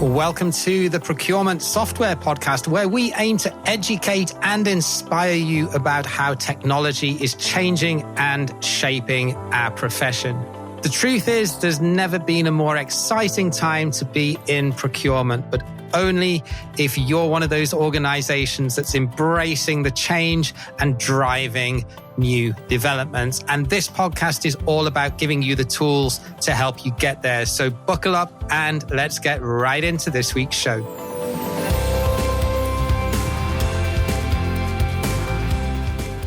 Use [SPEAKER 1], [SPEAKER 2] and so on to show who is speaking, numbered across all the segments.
[SPEAKER 1] Welcome to the Procurement Software Podcast, where we aim to educate and inspire you about how technology is changing and shaping our profession. The truth is, there's never been a more exciting time to be in procurement, but only if you're one of those organizations that's embracing the change and driving new developments. And this podcast is all about giving you the tools to help you get there. So buckle up and let's get right into this week's show.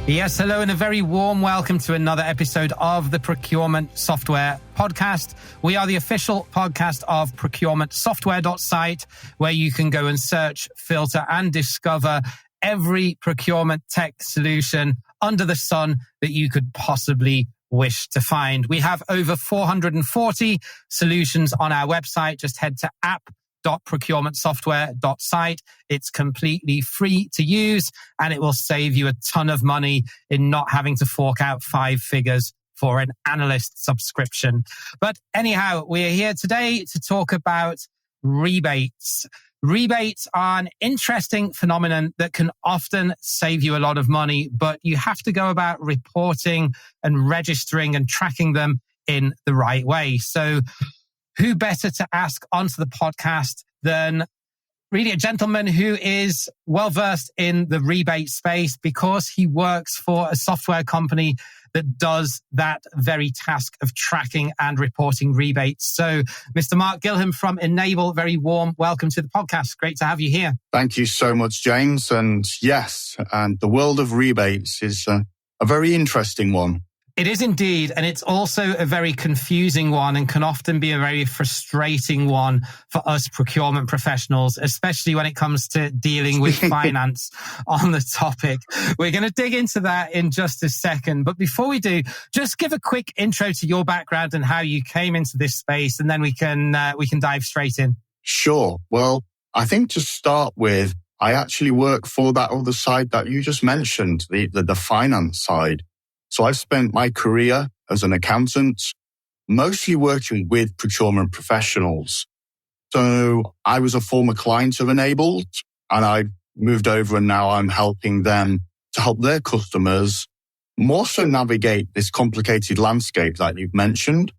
[SPEAKER 1] Yes, hello, and a very warm welcome to another episode of the Procurement Software Podcast. We are the official podcast of procurementsoftware.site, where you can go and search, filter, and discover every procurement tech solution under the sun that you could possibly wish to find. We have over 440 solutions on our website. Just head to app.procurementsoftware.site. It's completely free to use, and it will save you a ton of money in not having to fork out 5 figures for an analyst subscription. But anyhow, we're here today to talk about rebates. Rebates are an interesting phenomenon that can often save you a lot of money, but you have to go about reporting and registering and tracking them in the right way. So who better to ask onto the podcast than really a gentleman who is well-versed in the rebate space, because he works for a software company that does that very task of tracking and reporting rebates. So, Mr. Mark Gilham from Enable, very warm welcome to the podcast. Great to have you here.
[SPEAKER 2] Thank you so much, James. And yes, and the world of rebates is a very interesting one.
[SPEAKER 1] It is indeed. And it's also a very confusing one and can often be a very frustrating one for us procurement professionals, especially when it comes to dealing with finance on the topic. We're going to dig into that in just a second. But before we do, just give a quick intro to your background and how you came into this space, and then we can dive straight in.
[SPEAKER 2] Sure. Well, I think to start with, I actually work for that other side that you just mentioned, the finance side. So I've spent my career as an accountant, mostly working with procurement professionals. So I was a former client of Enabled, and I moved over, and now I'm helping them to help their customers more so navigate this complicated landscape that you've mentioned.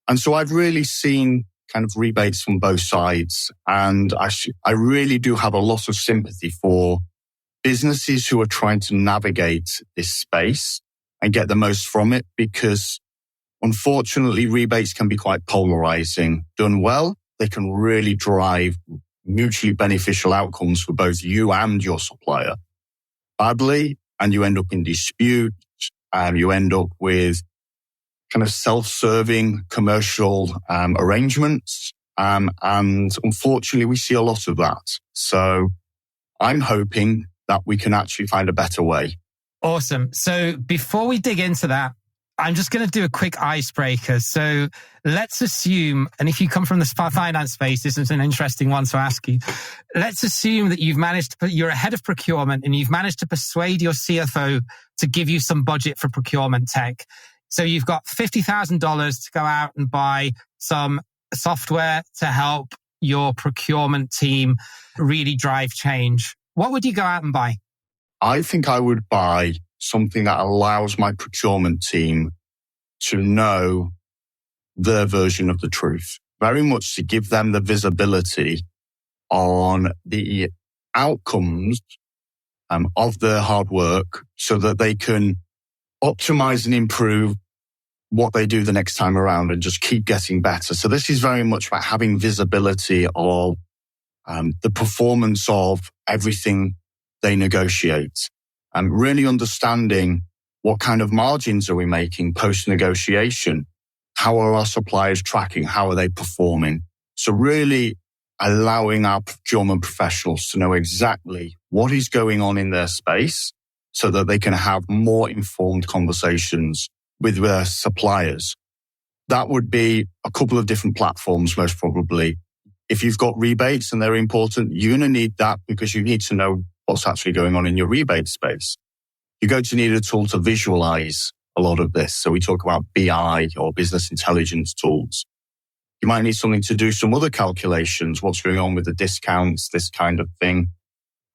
[SPEAKER 2] And so I've really seen kind of rebates from both sides. And I really do have a lot of sympathy for businesses who are trying to navigate this space and get the most from it, because unfortunately, rebates can be quite polarizing. Done well, they can really drive mutually beneficial outcomes for both you and your supplier. Badly, and you end up in dispute, you end up with kind of self-serving commercial arrangements. And unfortunately, we see a lot of that. So I'm hoping that we can actually find a better way.
[SPEAKER 1] Awesome. So before we dig into that, I'm just going to do a quick icebreaker. So let's assume, and if you come from the finance space, this is an interesting one to ask you. Let's assume that you're a head of procurement and you've managed to persuade your CFO to give you some budget for procurement tech. So you've got $50,000 to go out and buy some software to help your procurement team really drive change. What would you go out and buy?
[SPEAKER 2] I think I would buy something that allows my procurement team to know their version of the truth, very much to give them the visibility on the outcomes of their hard work, so that they can optimize and improve what they do the next time around and just keep getting better. So this is very much about having visibility of the performance of everything they negotiate, and really understanding what kind of margins are we making post-negotiation? How are our suppliers tracking? How are they performing? So really allowing our procurement professionals to know exactly what is going on in their space, so that they can have more informed conversations with their suppliers. That would be a couple of different platforms, most probably. If you've got rebates and they're important, you're going to need that, because you need to know what's actually going on in your rebate space. You're going to need a tool to visualize a lot of this. So we talk about BI or business intelligence tools. You might need something to do some other calculations, what's going on with the discounts, this kind of thing.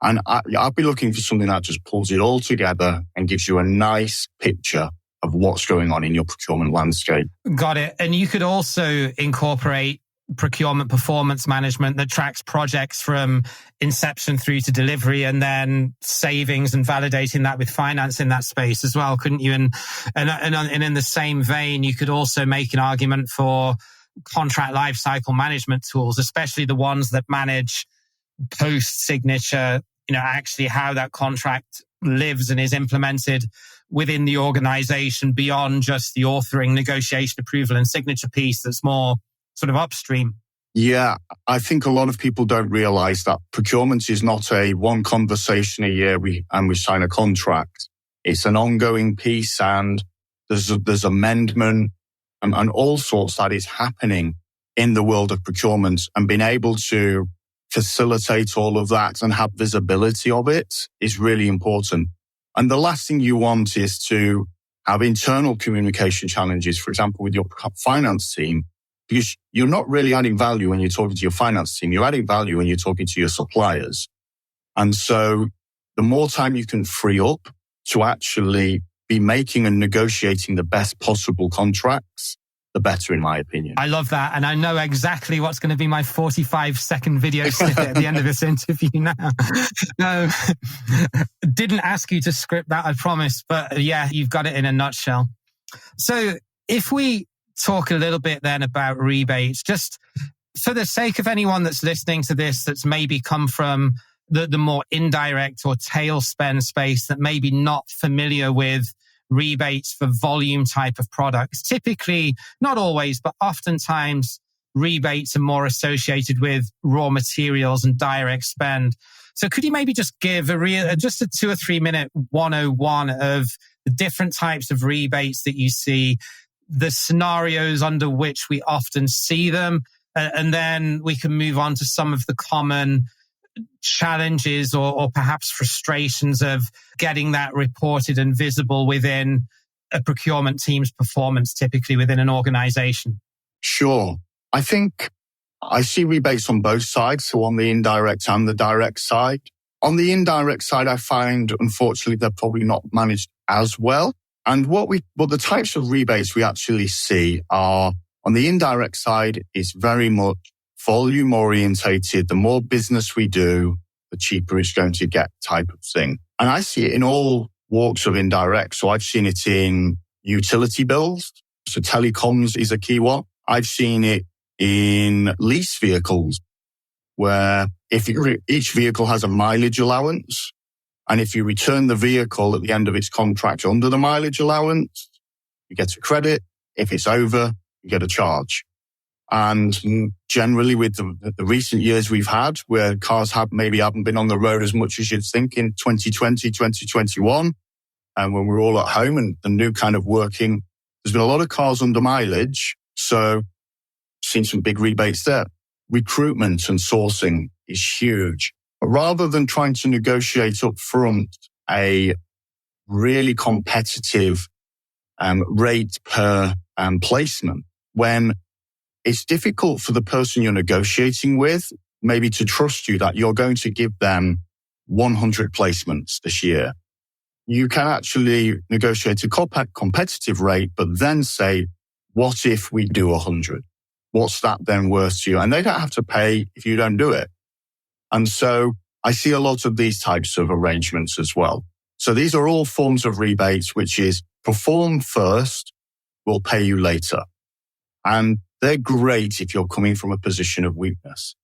[SPEAKER 2] And I'll be looking for something that just pulls it all together and gives you a nice picture of what's going on in your procurement landscape.
[SPEAKER 1] Got it. And you could also incorporate procurement performance management that tracks projects from inception through to delivery, and then savings and validating that with finance in that space as well, couldn't you? And in the same vein, you could also make an argument for contract lifecycle management tools, especially the ones that manage post-signature, actually how that contract lives and is implemented within the organization beyond just the authoring, negotiation, approval, and signature piece that's more sort of upstream.
[SPEAKER 2] Yeah, I think a lot of people don't realize that procurement is not a one conversation a year we sign a contract. It's an ongoing piece, and there's amendment and all sorts that is happening in the world of procurement, and being able to facilitate all of that and have visibility of it is really important. And the last thing you want is to have internal communication challenges, for example, with your finance team, because you're not really adding value when you're talking to your finance team. You're adding value when you're talking to your suppliers. And so the more time you can free up to actually be making and negotiating the best possible contracts, the better, in my opinion.
[SPEAKER 1] I love that. And I know exactly what's going to be my 45-second video snippet at the end of this interview now. No, didn't ask you to script that, I promise. But yeah, you've got it in a nutshell. So if we talk a little bit then about rebates, just for the sake of anyone that's listening to this that's maybe come from the more indirect or tail spend space, that maybe not familiar with rebates for volume type of products. Typically, not always, but oftentimes rebates are more associated with raw materials and direct spend. So could you maybe just give just a 2 or 3 minute 101 of the different types of rebates that you see, the scenarios under which we often see them, and then we can move on to some of the common challenges or perhaps frustrations of getting that reported and visible within a procurement team's performance, typically within an organization?
[SPEAKER 2] Sure. I think I see rebates on both sides, so on the indirect and the direct side. On the indirect side, I find, unfortunately, they're probably not managed as well. And the types of rebates we actually see are, on the indirect side, is very much volume orientated. The more business we do, the cheaper it's going to get type of thing. And I see it in all walks of indirect. So I've seen it in utility bills. So telecoms is a key one. I've seen it in lease vehicles, where each vehicle has a mileage allowance. And if you return the vehicle at the end of its contract under the mileage allowance, you get a credit. If it's over, you get a charge. And generally with the recent years we've had, where cars haven't been on the road as much as you'd think in 2020, 2021, and when we're all at home and the new kind of working, there's been a lot of cars under mileage. So seen some big rebates there. Recruitment and sourcing is huge. But rather than trying to negotiate up front a really competitive rate per placement, when it's difficult for the person you're negotiating with maybe to trust you that you're going to give them 100 placements this year. You can actually negotiate a competitive rate, but then say, what if we do 100? What's that then worth to you? And they don't have to pay if you don't do it. And so I see a lot of these types of arrangements as well. So these are all forms of rebates, which is perform first, we'll pay you later. And they're great if you're coming from a position of weakness.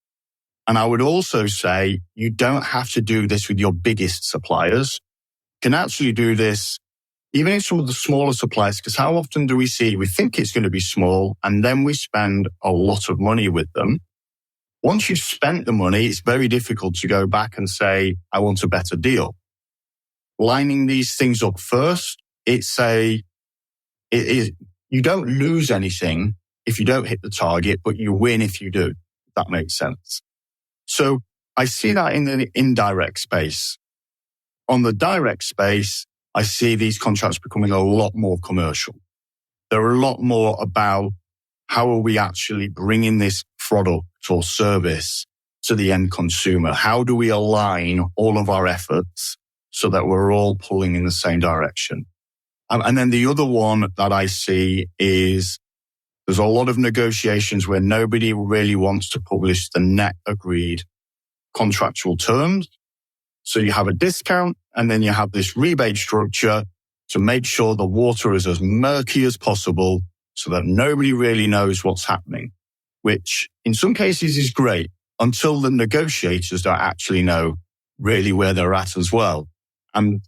[SPEAKER 2] And I would also say you don't have to do this with your biggest suppliers. You can actually do this even in some of the smaller suppliers, because how often do we think it's going to be small, and then we spend a lot of money with them. Once you've spent the money, it's very difficult to go back and say, I want a better deal. Lining these things up first, you don't lose anything if you don't hit the target, but you win if you do. If that makes sense. So I see that in the indirect space. On the direct space, I see these contracts becoming a lot more commercial. They're a lot more about how are we actually bringing this product or service to the end consumer? How do we align all of our efforts so that we're all pulling in the same direction? And then the other one that I see is there's a lot of negotiations where nobody really wants to publish the net agreed contractual terms. So you have a discount and then you have this rebate structure to make sure the water is as murky as possible so that nobody really knows what's happening, which in some cases is great until the negotiators don't actually know really where they're at as well. And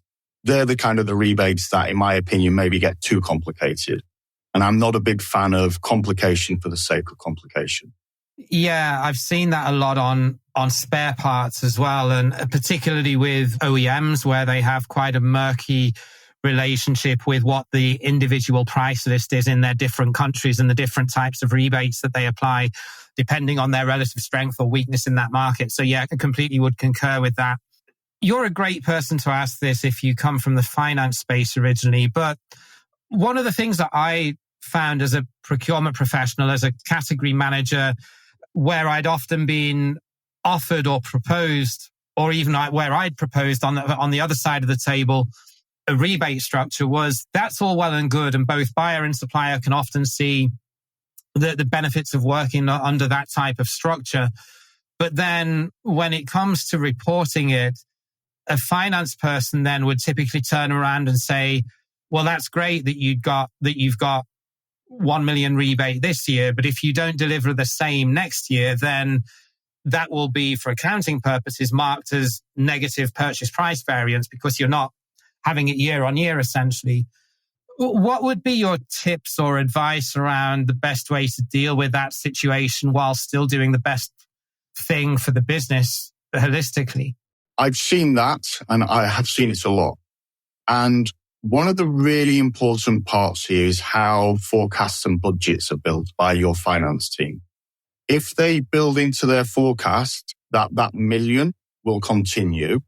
[SPEAKER 2] they're the kind of the rebates that, in my opinion, maybe get too complicated. And I'm not a big fan of complication for the sake of complication.
[SPEAKER 1] Yeah, I've seen that a lot on spare parts as well, and particularly with OEMs where they have quite a murky relationship with what the individual price list is in their different countries and the different types of rebates that they apply depending on their relative strength or weakness in that market. So yeah, I completely would concur with that. You're a great person to ask this if you come from the finance space originally, but one of the things that I found as a procurement professional, as a category manager, where I'd often been offered or proposed, or even where I'd proposed on the other side of the table, a rebate structure, was that's all well and good, and both buyer and supplier can often see the benefits of working under that type of structure. But then when it comes to reporting it, a finance person then would typically turn around and say, well, that's great that you've got 1 million rebate this year, but if you don't deliver the same next year, then that will be, for accounting purposes, marked as negative purchase price variance because you're not having it year on year, essentially. What would be your tips or advice around the best way to deal with that situation while still doing the best thing for the business holistically?
[SPEAKER 2] I've seen that, and I have seen it a lot. And one of the really important parts here is how forecasts and budgets are built by your finance team. If they build into their forecast that million will continue,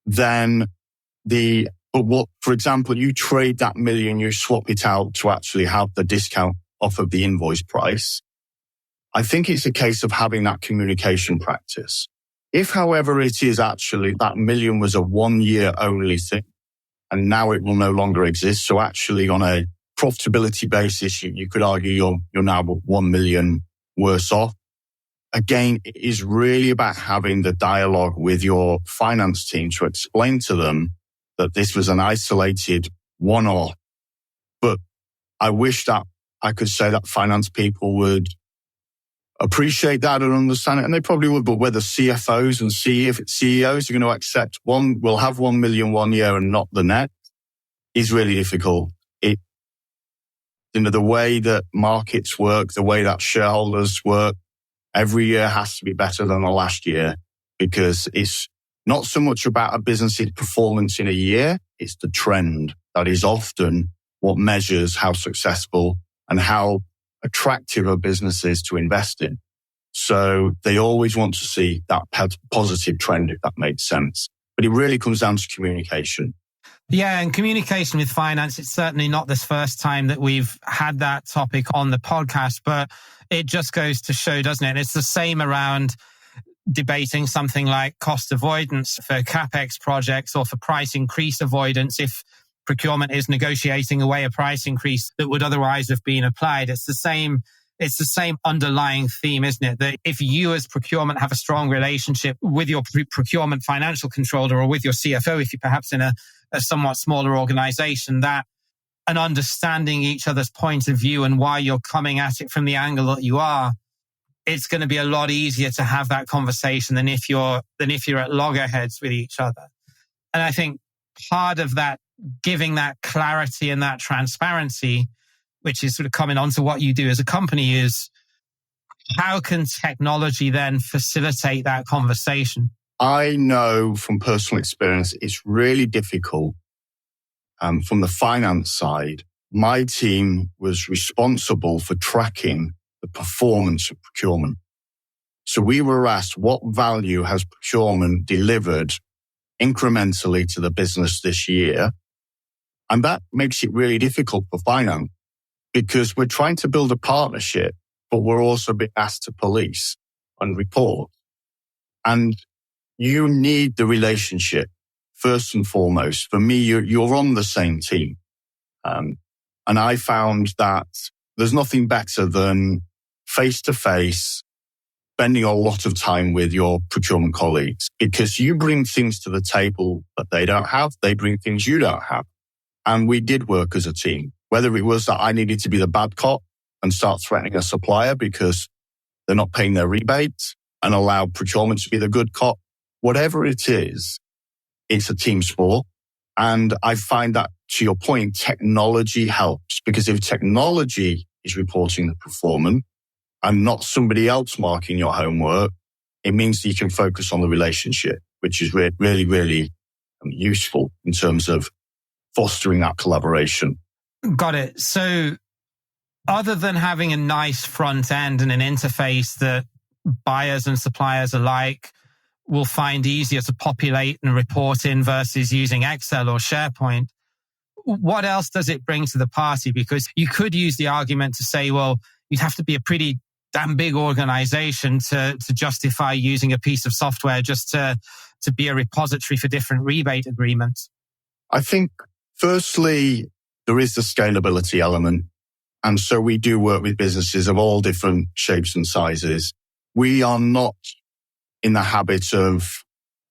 [SPEAKER 2] then for example, you trade that million, you swap it out to actually have the discount off of the invoice price. I think it's a case of having that communication practice. If, however, it is actually that million was a 1 year only thing, and now it will no longer exist. So actually on a profitability basis, you could argue you're now 1 million worse off. Again, it is really about having the dialogue with your finance team to explain to them that this was an isolated one-off. But I wish that I could say that finance people would appreciate that and understand it, and they probably would. But whether CFOs and CEOs are going to accept we'll have 1 million 1 year and not the net is really difficult. The way that markets work, the way that shareholders work, every year has to be better than the last year, because it's not so much about a business's performance in a year, it's the trend that is often what measures how successful and how attractive a business is to invest in. So they always want to see that positive trend, if that makes sense. But it really comes down to communication.
[SPEAKER 1] Yeah, and communication with finance, it's certainly not the first time that we've had that topic on the podcast, but it just goes to show, doesn't it? And it's the same around debating something like cost avoidance for CapEx projects or for price increase avoidance. If procurement is negotiating away a price increase that would otherwise have been applied, it's the same underlying theme, isn't it? That if you as procurement have a strong relationship with your procurement financial controller or with your CFO, if you're perhaps in a somewhat smaller organization, that and understanding each other's point of view and why you're coming at it from the angle that you are, it's going to be a lot easier to have that conversation than if you're at loggerheads with each other. And I think part of that, giving that clarity and that transparency, which is sort of coming on to what you do as a company, is how can technology then facilitate that conversation?
[SPEAKER 2] I know from personal experience, it's really difficult. From the finance side, my team was responsible for tracking the performance of procurement. So we were asked, what value has procurement delivered incrementally to the business this year? And that makes it really difficult for finance, because we're trying to build a partnership, but we're also being asked to police and report. And you need the relationship first and foremost. For me, you're on the same team. And I found that there's nothing better than face-to-face, spending a lot of time with your procurement colleagues, because you bring things to the table that they don't have. They bring things you don't have. And we did work as a team, whether it was that I needed to be the bad cop and start threatening a supplier because they're not paying their rebates and allow procurement to be the good cop. Whatever it is, it's a team sport. And I find that, to your point, technology helps, because if technology is reporting the performance and not somebody else marking your homework, it means that you can focus on the relationship, which is really, really useful in terms of fostering that collaboration.
[SPEAKER 1] Got it. So other than having a nice front end and an interface that buyers and suppliers alike will find easier to populate and report in versus using Excel or SharePoint, what else does it bring to the party? Because you could use the argument to say, well, you'd have to be a pretty damn big organization to justify using a piece of software just to be a repository for different rebate agreements.
[SPEAKER 2] I think, firstly, there is the scalability element. And so we do work with businesses of all different shapes and sizes. We are not in the habit of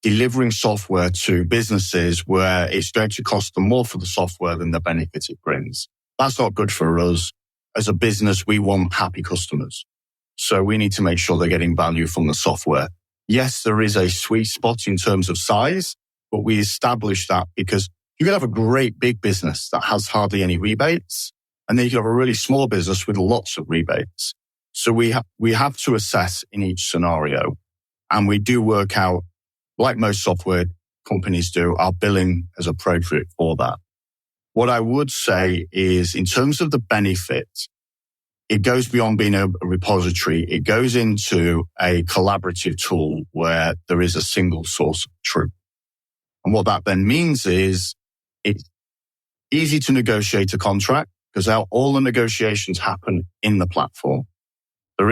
[SPEAKER 2] delivering software to businesses where it's going to cost them more for the software than the benefit it brings. That's not good for us. As a business, we want happy customers. So we need to make sure they're getting value from the software. Yes, there is a sweet spot in terms of size, but we establish that because you can have a great big business that has hardly any rebates, and then you can have a really small business with lots of rebates. So we have to assess in each scenario, and we do work out, like most software companies do, our billing as appropriate for that. What I would say is, in terms of the benefit, it goes beyond being a repository. It goes into a collaborative tool where there is a single source of truth. And what that then means is it's easy to negotiate a contract because all the negotiations happen in the platform. There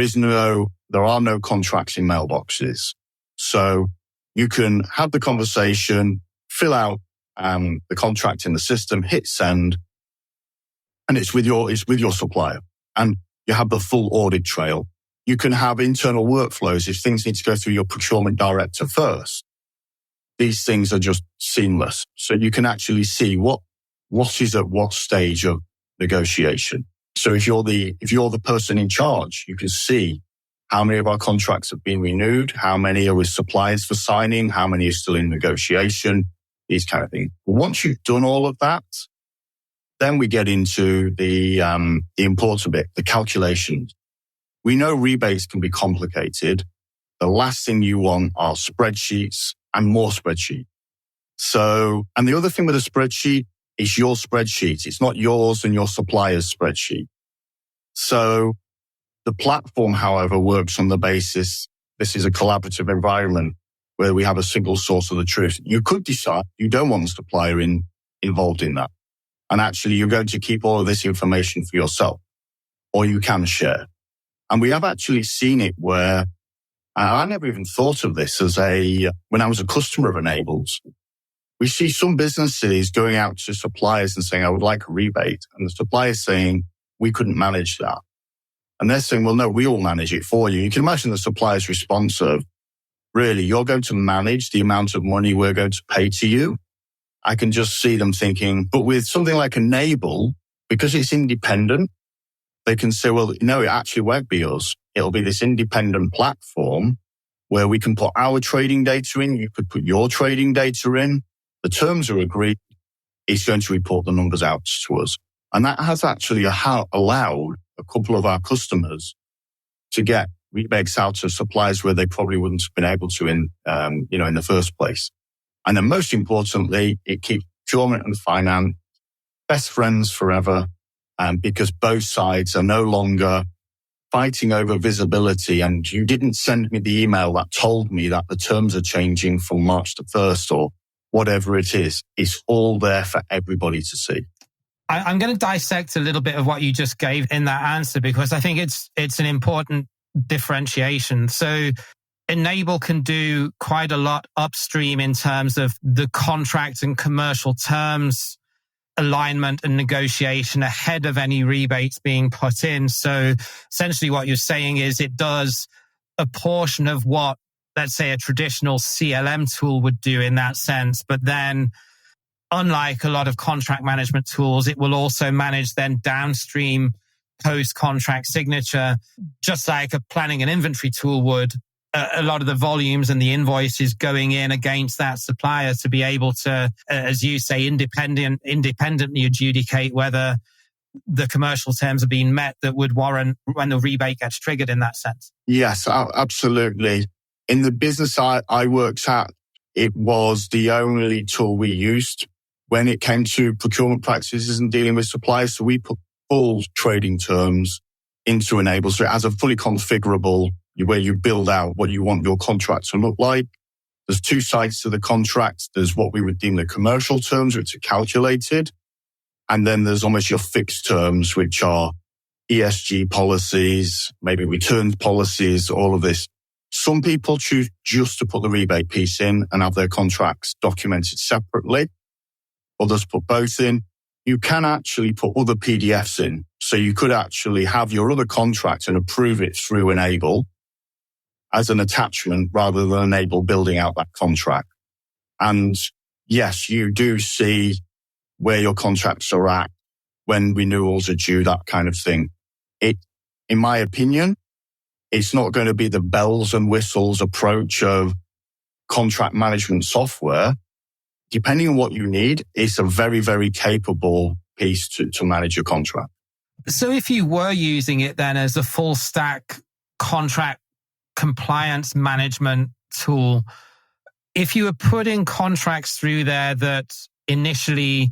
[SPEAKER 2] are no contracts in mailboxes. So you can have the conversation, fill out the contract in the system, hit send, and it's with your supplier. And you have the full audit trail. You can have internal workflows if things need to go through your procurement director first. These things are just seamless. So you can actually see what is at what stage of negotiation. So if you're the person in charge, you can see how many of our contracts have been renewed, how many are with suppliers for signing, how many are still in negotiation, these kind of things. Once you've done all of that, then we get into the important bit, the calculations. We know rebates can be complicated. The last thing you want are spreadsheets and more spreadsheets. So, and the other thing with a spreadsheet is your spreadsheet. It's not yours and your supplier's spreadsheet. So the platform, however, works on the basis this is a collaborative environment where we have a single source of the truth. You could decide you don't want the supplier involved in that. And actually, you're going to keep all of this information for yourself, or you can share. And we have actually seen it where I never even thought of this when I was a customer of Enables. We see some businesses going out to suppliers and saying, I would like a rebate. And the supplier's saying, we couldn't manage that. And they're saying, well, no, we will manage it for you. You can imagine the supplier's response of, really, you're going to manage the amount of money we're going to pay to you? I can just see them thinking, but with something like Enable, because it's independent, they can say, well, no, it actually won't be us. It'll be this independent platform where we can put our trading data in. You could put your trading data in. The terms are agreed. It's going to report the numbers out to us. And that has actually allowed a couple of our customers to get rebates out to suppliers where they probably wouldn't have been able to in the first place. And then most importantly, it keeps procurement and finance best friends forever, because both sides are no longer fighting over visibility. And you didn't send me the email that told me that the terms are changing from March the 1st or whatever it is. It's all there for everybody to see.
[SPEAKER 1] I'm going to dissect a little bit of what you just gave in that answer, because I think it's an important differentiation. So Enable can do quite a lot upstream in terms of the contract and commercial terms alignment and negotiation ahead of any rebates being put in. So essentially what you're saying is it does a portion of what, let's say, a traditional CLM tool would do in that sense. But then, unlike a lot of contract management tools, it will also manage then downstream post-contract signature, just like a planning and inventory tool would. A lot of the volumes and the invoices going in against that supplier to be able to, as you say, independently adjudicate whether the commercial terms are being met that would warrant when the rebate gets triggered in that sense.
[SPEAKER 2] Yes, absolutely. In the business I worked at, it was the only tool we used when it came to procurement practices and dealing with suppliers. So we put full trading terms into Enable. So it has a fully configurable where you build out what you want your contract to look like. There's two sides to the contract. There's what we would deem the commercial terms, which are calculated. And then there's almost your fixed terms, which are ESG policies, maybe returns policies, all of this. Some people choose just to put the rebate piece in and have their contracts documented separately. Others put both in. You can actually put other PDFs in. So you could actually have your other contract and approve it through Enable as an attachment rather than Enable building out that contract. And yes, you do see where your contracts are at, when renewals are due, that kind of thing. In my opinion, it's not going to be the bells and whistles approach of contract management software. Depending on what you need, it's a very, very capable piece to manage your contract.
[SPEAKER 1] So if you were using it then as a full stack contract compliance management tool, if you were putting contracts through there that initially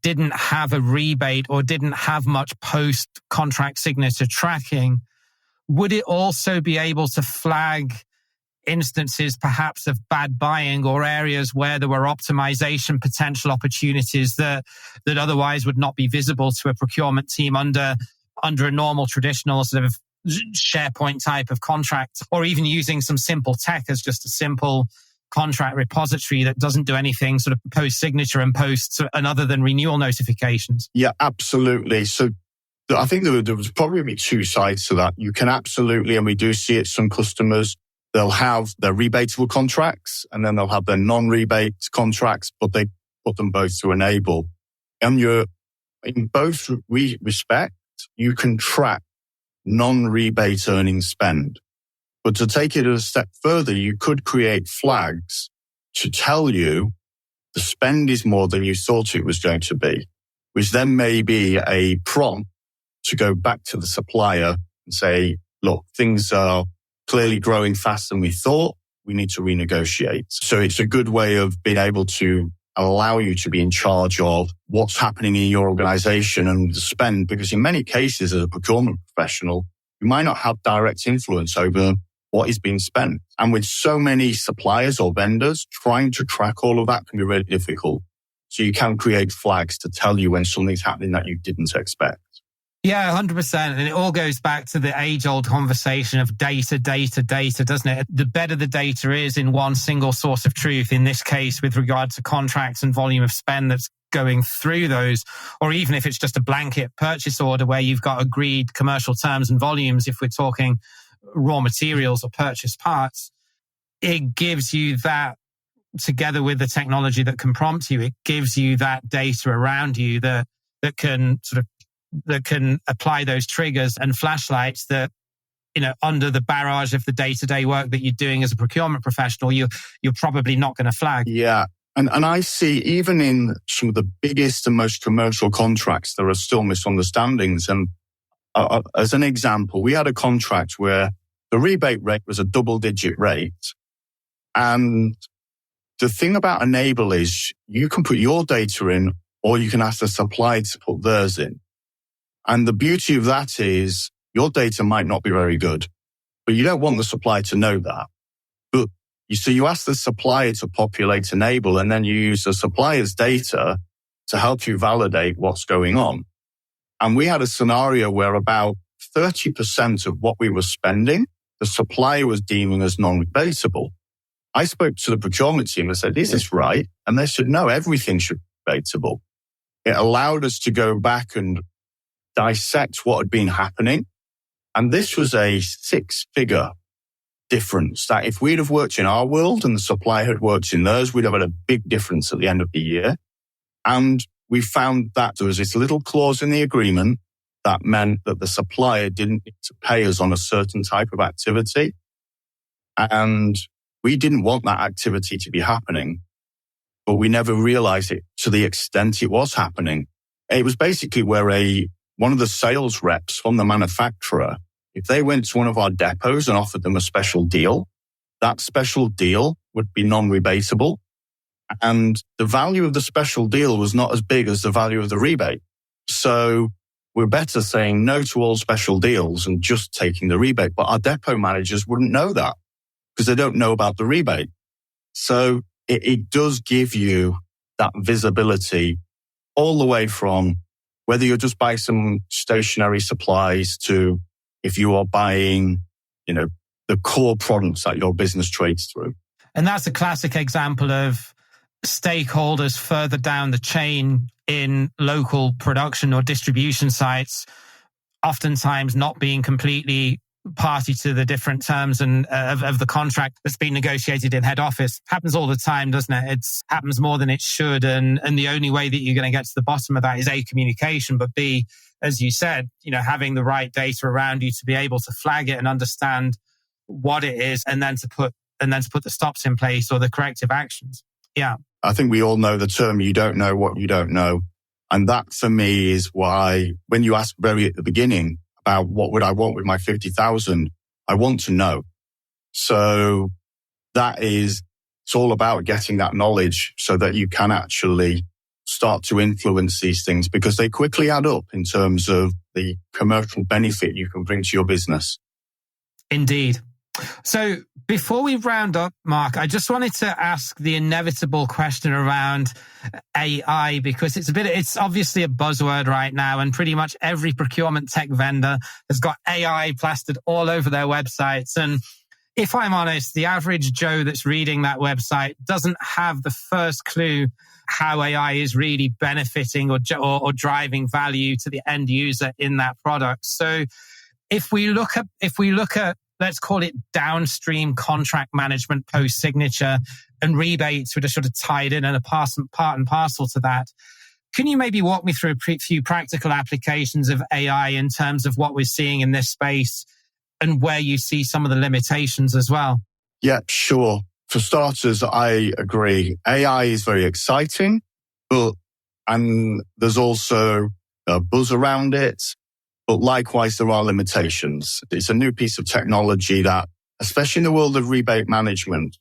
[SPEAKER 1] didn't have a rebate or didn't have much post-contract signature tracking, would it also be able to flag instances perhaps of bad buying or areas where there were optimization potential opportunities that otherwise would not be visible to a procurement team under a normal traditional sort of SharePoint type of contract, or even using some simple tech as just a simple contract repository that doesn't do anything sort of post-signature and post and other than renewal notifications?
[SPEAKER 2] Yeah, absolutely. So I think there was probably two sides to that. You can absolutely, and we do see it, some customers, they'll have their rebatable contracts and then they'll have their non-rebate contracts, but they put them both to Enable. And in both respects, you can track non-rebate earning spend. But to take it a step further, you could create flags to tell you the spend is more than you thought it was going to be, which then may be a prompt to go back to the supplier and say, look, things are clearly growing faster than we thought. We need to renegotiate. So it's a good way of being able to allow you to be in charge of what's happening in your organization and the spend, because in many cases as a procurement professional, you might not have direct influence over what is being spent. And with so many suppliers or vendors, trying to track all of that can be really difficult. So you can create flags to tell you when something's happening that you didn't expect.
[SPEAKER 1] Yeah, 100%. And it all goes back to the age-old conversation of data, doesn't it? The better the data is in one single source of truth, in this case, with regard to contracts and volume of spend that's going through those, or even if it's just a blanket purchase order where you've got agreed commercial terms and volumes, if we're talking raw materials or purchase parts, it gives you that, together with the technology that can prompt you, it gives you that data around you that can apply those triggers and flashlights that, under the barrage of the day-to-day work that you're doing as a procurement professional, you're probably not going to flag.
[SPEAKER 2] Yeah. And I see even in some of the biggest and most commercial contracts, there are still misunderstandings. And as an example, we had a contract where the rebate rate was a double-digit rate. And the thing about Enable is you can put your data in, or you can ask the supplier to put theirs in. And the beauty of that is your data might not be very good, but you don't want the supplier to know that. But so you ask the supplier to populate Enable, and then you use the supplier's data to help you validate what's going on. And we had a scenario where about 30% of what we were spending, the supplier was deeming as non-rebatable. I spoke to the procurement team and said, is this right? And they said, no, everything should be rebatable. It allowed us to go back and dissect what had been happening. And this was a 6-figure difference that if we'd have worked in our world and the supplier had worked in theirs, we'd have had a big difference at the end of the year. And we found that there was this little clause in the agreement that meant that the supplier didn't need to pay us on a certain type of activity. And we didn't want that activity to be happening, but we never realized it to the extent it was happening. It was basically where one of the sales reps from the manufacturer, if they went to one of our depots and offered them a special deal, that special deal would be non-rebatable. And the value of the special deal was not as big as the value of the rebate. So we're better saying no to all special deals and just taking the rebate. But our depot managers wouldn't know that because they don't know about the rebate. So it does give you that visibility all the way from whether you're just buying some stationary supplies to if you are buying, the core products that your business trades through.
[SPEAKER 1] And that's a classic example of stakeholders further down the chain in local production or distribution sites, oftentimes not being completely party to the different terms and of the contract that's been negotiated in head office. Happens all the time, doesn't it? It happens more than it should. And the only way that you're going to get to the bottom of that is A, communication, but B, as you said, having the right data around you to be able to flag it and understand what it is and then to put the stops in place or the corrective actions. Yeah.
[SPEAKER 2] I think we all know the term, you don't know what you don't know. And that for me is why when you asked very at the beginning about what would I want with my 50,000, I want to know. So it's all about getting that knowledge so that you can actually start to influence these things because they quickly add up in terms of the commercial benefit you can bring to your business. Indeed.
[SPEAKER 1] So before we round up, Mark, I just wanted to ask the inevitable question around AI because it's obviously a buzzword right now and pretty much every procurement tech vendor has got AI plastered all over their websites. And if I'm honest, the average Joe that's reading that website doesn't have the first clue how AI is really benefiting or driving value to the end user in that product. So if we look at let's call it downstream contract management post-signature and rebates, which are sort of tied in and a part and parcel to that. Can you maybe walk me through a few practical applications of AI in terms of what we're seeing in this space and where you see some of the limitations as well?
[SPEAKER 2] Yeah, sure. For starters, I agree. AI is very exciting, and there's also a buzz around it. But likewise, there are limitations. It's a new piece of technology that, especially in the world of rebate management,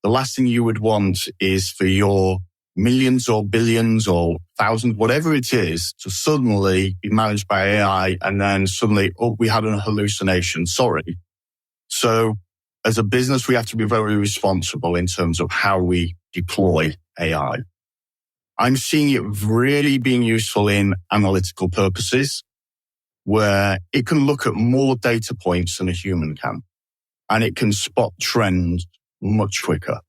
[SPEAKER 2] the last thing you would want is for your millions or billions or thousands, whatever it is, to suddenly be managed by AI and then suddenly, we had a hallucination. Sorry. So as a business, we have to be very responsible in terms of how we deploy AI. I'm seeing it really being useful in analytical purposes, where it can look at more data points than a human can. And it can spot trends much quicker.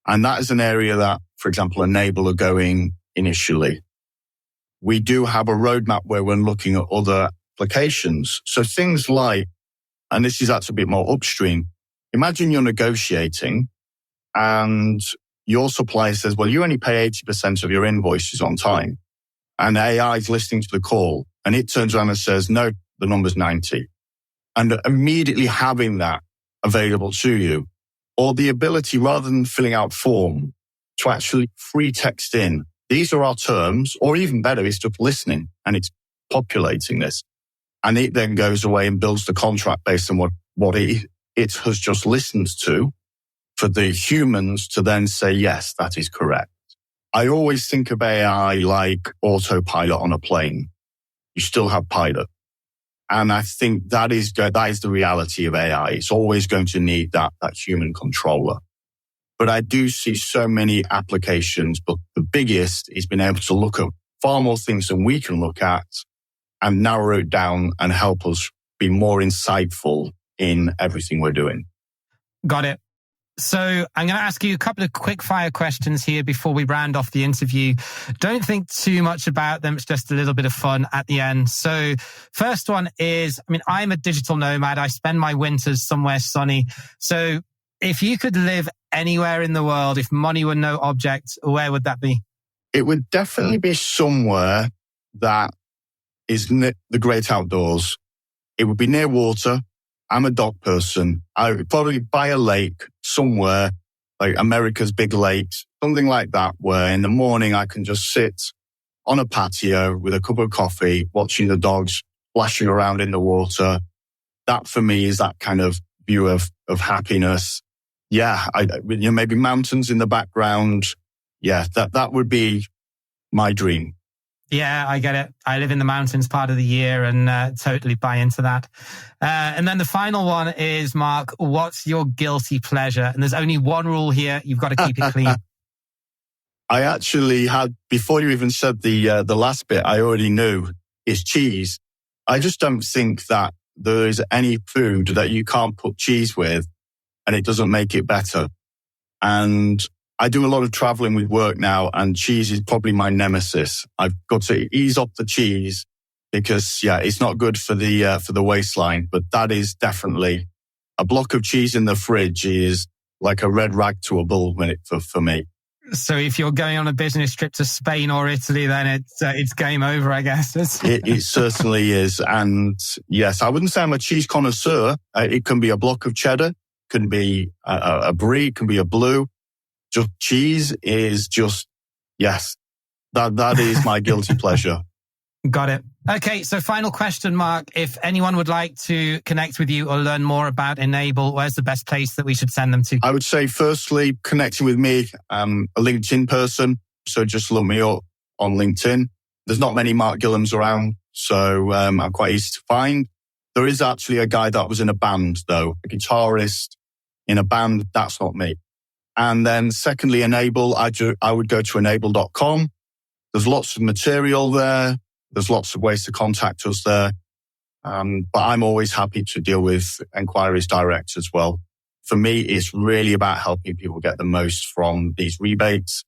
[SPEAKER 2] And that is an area that, for example, Enable are going initially. We do have a roadmap where we're looking at other applications. So things like, and this is actually a bit more upstream, imagine you're negotiating and your supplier says, well, you only pay 80% of your invoices on time. And AI is listening to the call. And it turns around and says, no, the number's 90. And immediately having that available to you, or the ability, rather than filling out form, to actually free text in, these are our terms, or even better, it's just listening and it's populating this. And it then goes away and builds the contract based on what it has just listened to for the humans to then say, yes, that is correct. I always think of AI like autopilot on a plane. You still have pilot. And I think that is the reality of AI. It's always going to need that human controller. But I do see so many applications, but the biggest is being able to look at far more things than we can look at and narrow it down and help us be more insightful in everything we're doing.
[SPEAKER 1] Got it. So I'm going to ask you a couple of quick fire questions here before we round off the interview. Don't think too much about them. It's just a little bit of fun at the end. So first one is, I'm a digital nomad. I spend my winters somewhere sunny. So if you could live anywhere in the world, if money were no object, where would that be?
[SPEAKER 2] It would definitely be somewhere that is the great outdoors. It would be near water. I'm a dog person. I would probably buy a lake somewhere, like America's big lakes, something like that, where in the morning I can just sit on a patio with a cup of coffee, watching the dogs splashing around in the water. That for me is that kind of view of happiness. Yeah, maybe mountains in the background. Yeah, that would be my dream.
[SPEAKER 1] Yeah, I get it. I live in the mountains part of the year and totally buy into that. And then the final one is, Mark, what's your guilty pleasure? And there's only one rule here. You've got to keep it clean.
[SPEAKER 2] I actually had, before you even said the last bit, I already knew is cheese. I just don't think that there is any food that you can't put cheese with and it doesn't make it better. And I do a lot of traveling with work now, and cheese is probably my nemesis. I've got to ease off the cheese because, it's not good for the waistline. But that is definitely a block of cheese in the fridge is like a red rag to a bull for me.
[SPEAKER 1] So if you're going on a business trip to Spain or Italy, then it's game over, I guess.
[SPEAKER 2] It certainly is. And yes, I wouldn't say I'm a cheese connoisseur. It can be a block of cheddar, can be a brie, can be a blue. Just cheese is just, yes, that is my guilty pleasure.
[SPEAKER 1] Got it. Okay, so final question, Mark. If anyone would like to connect with you or learn more about Enable, where's the best place that we should send them to?
[SPEAKER 2] I would say, firstly, connecting with me. I'm a LinkedIn person, so just look me up on LinkedIn. There's not many Mark Gilhams around, so I'm quite easy to find. There is actually a guy that was in a band, though, a guitarist in a band. That's not me. And then secondly, Enable, I would go to enable.com. There's lots of material there. There's lots of ways to contact us there. But I'm always happy to deal with inquiries direct as well. For me, it's really about helping people get the most from these rebates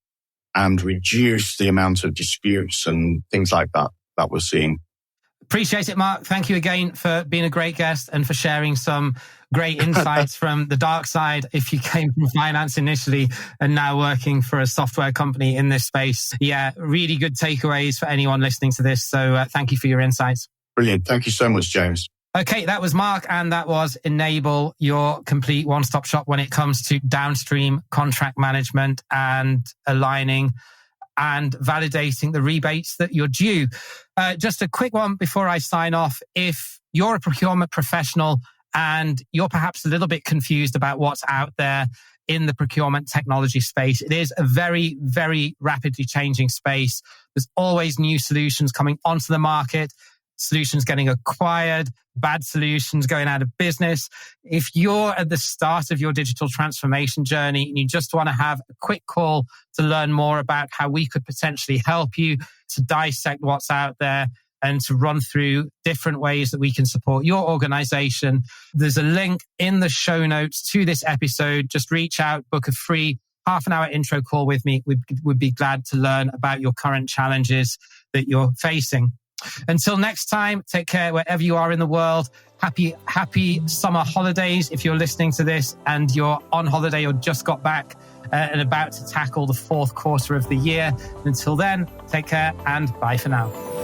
[SPEAKER 2] and reduce the amount of disputes and things like that we're seeing.
[SPEAKER 1] Appreciate it, Mark. Thank you again for being a great guest and for sharing some great insights from the dark side. If you came from finance initially and now working for a software company in this space. Yeah, really good takeaways for anyone listening to this. So thank you for your insights.
[SPEAKER 2] Brilliant. Thank you so much, James.
[SPEAKER 1] Okay, that was Mark, and that was Enable, your complete one-stop shop when it comes to downstream contract management and aligning and validating the rebates that you're due. Just a quick one before I sign off. If you're a procurement professional and you're perhaps a little bit confused about what's out there in the procurement technology space, it is a very, very rapidly changing space. There's always new solutions coming onto the market, solutions getting acquired, bad solutions going out of business. If you're at the start of your digital transformation journey and you just want to have a quick call to learn more about how we could potentially help you to dissect what's out there and to run through different ways that we can support your organization, there's a link in the show notes to this episode. Just reach out, book a free half-an-hour intro call with me. We'd be glad to learn about your current challenges that you're facing. Until next time, take care wherever you are in the world. Happy summer holidays if you're listening to this and you're on holiday or just got back and about to tackle the fourth quarter of the year. Until then, take care and bye for now.